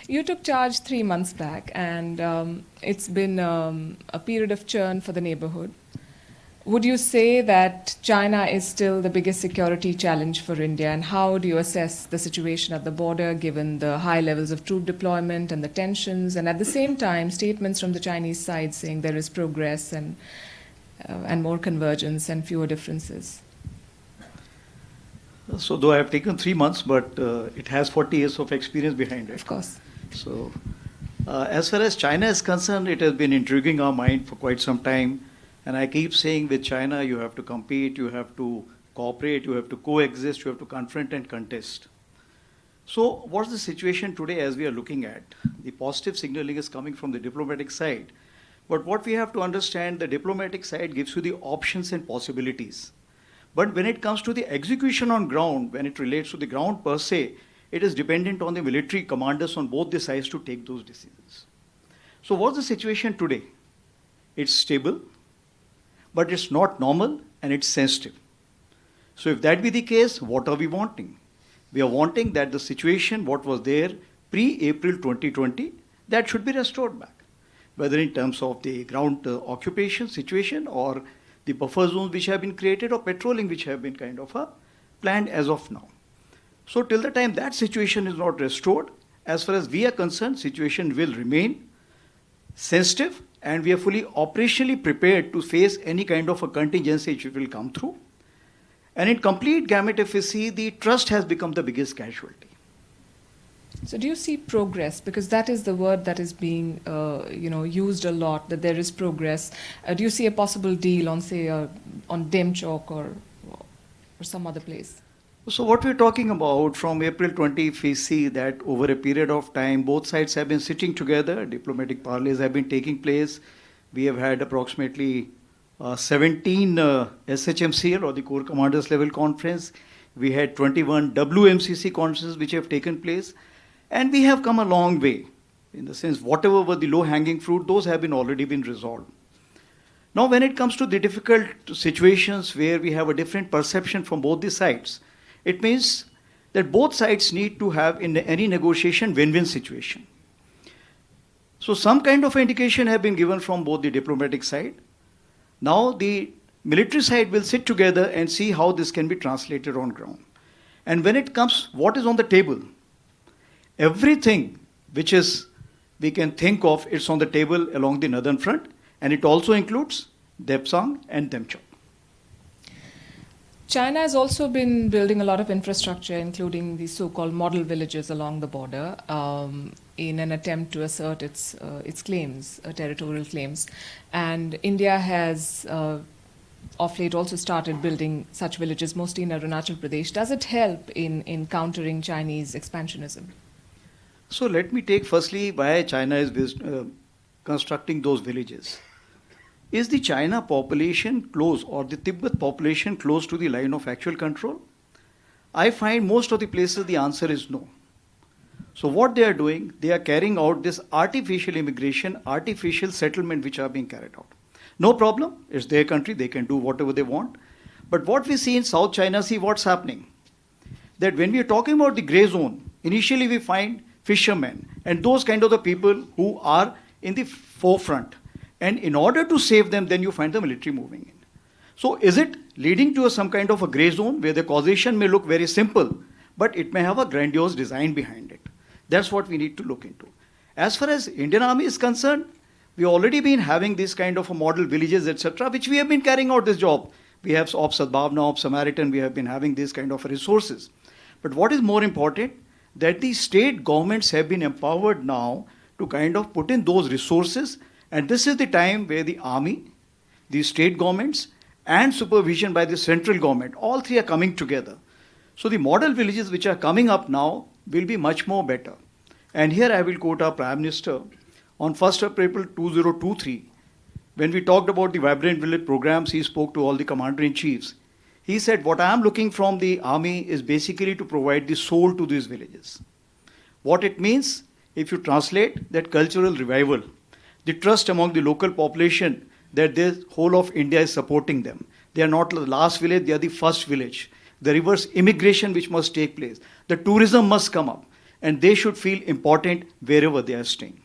You took charge 3 months back, and it's been a period of churn for the neighborhood. Would you say that China is still the biggest security challenge for India, and how do you assess the situation at the border given the high levels of troop deployment and the tensions, and at the same time statements from the Chinese side saying there is progress and more convergence and fewer differences? So though I have taken 3 months, but it has 40 years of experience behind it. Of course. So as far as China is concerned, it has been intriguing our mind for quite some time. And I keep saying with China, you have to compete, you have to cooperate, you have to coexist, you have to confront and contest. So what's the situation today as we are looking at? The positive signaling is coming from the diplomatic side. But what we have to understand, the diplomatic side gives you the options and possibilities. But when it comes to the execution on ground, when it relates to the ground per se, it is dependent on the military commanders on both the sides to take those decisions. So what's the situation today? It's stable, but it's not normal and it's sensitive. So if that be the case, what are we wanting? We are wanting that the situation, what was there pre-April 2020, that should be restored back. Whether in terms of the ground occupation situation or the buffer zones which have been created or patrolling which have been kind of planned as of now. So till the time that situation is not restored, as far as we are concerned, situation will remain sensitive, and we are fully operationally prepared to face any kind of a contingency which will come through. And in complete gamut, if we see, the trust has become the biggest casualty. So do you see progress? Because that is the word that is being used a lot, that there is progress. Do you see a possible deal on, say, on Demchok or some other place? So what we're talking about from April 20, we see that over a period of time, both sides have been sitting together, diplomatic parleys have been taking place. We have had approximately 17 SHMCL or the Corps Commanders Level Conference. We had 21 WMCC conferences which have taken place. And we have come a long way in the sense whatever were the low-hanging fruit, those have been already been resolved. Now when it comes to the difficult situations where we have a different perception from both the sides, it means that both sides need to have in any negotiation win-win situation. So some kind of indication have been given from both the diplomatic side. Now the military side will sit together and see how this can be translated on ground. And when it comes, what is on the table? Everything which is we can think of, it's on the table along the northern front, and it also includes Depsang and Demchok. China has also been building a lot of infrastructure, including the so-called model villages along the border, in an attempt to assert its claims, territorial claims. And India has, of late, also started building such villages, mostly in Arunachal Pradesh. Does it help in countering Chinese expansionism? So let me take firstly why China is constructing those villages. Is the China population close or the Tibet population close to the line of actual control? I find most of the places the answer is no. So what they are doing, they are carrying out this artificial immigration, artificial settlement which are being carried out. No problem, it's their country, they can do whatever they want. But what we see in South China Sea, what's happening? That when we are talking about the grey zone, initially we find fishermen and those kind of the people who are in the forefront. And in order to save them, then you find the military moving in. So is it leading to some kind of a grey zone where the causation may look very simple, but it may have a grandiose design behind it? That's what we need to look into. As far as Indian Army is concerned, we've already been having this kind of a model villages, etc., which we have been carrying out this job. We have Op Sadbhavna, Op Samaritan, we have been having this kind of resources. But what is more important, that the state governments have been empowered now to kind of put in those resources. And this is the time where the army, the state governments, and supervision by the central government, all three are coming together. So the model villages which are coming up now will be much more better. And here I will quote our Prime Minister on 1st of April 2023. When we talked about the Vibrant Village programs, he spoke to all the commander-in-chiefs. He said, what I am looking from the army is basically to provide the soul to these villages. What it means, if you translate, that cultural revival, the trust among the local population that the whole of India is supporting them. They are not the last village, they are the first village. The reverse immigration which must take place. The tourism must come up. and they should feel important wherever they are staying.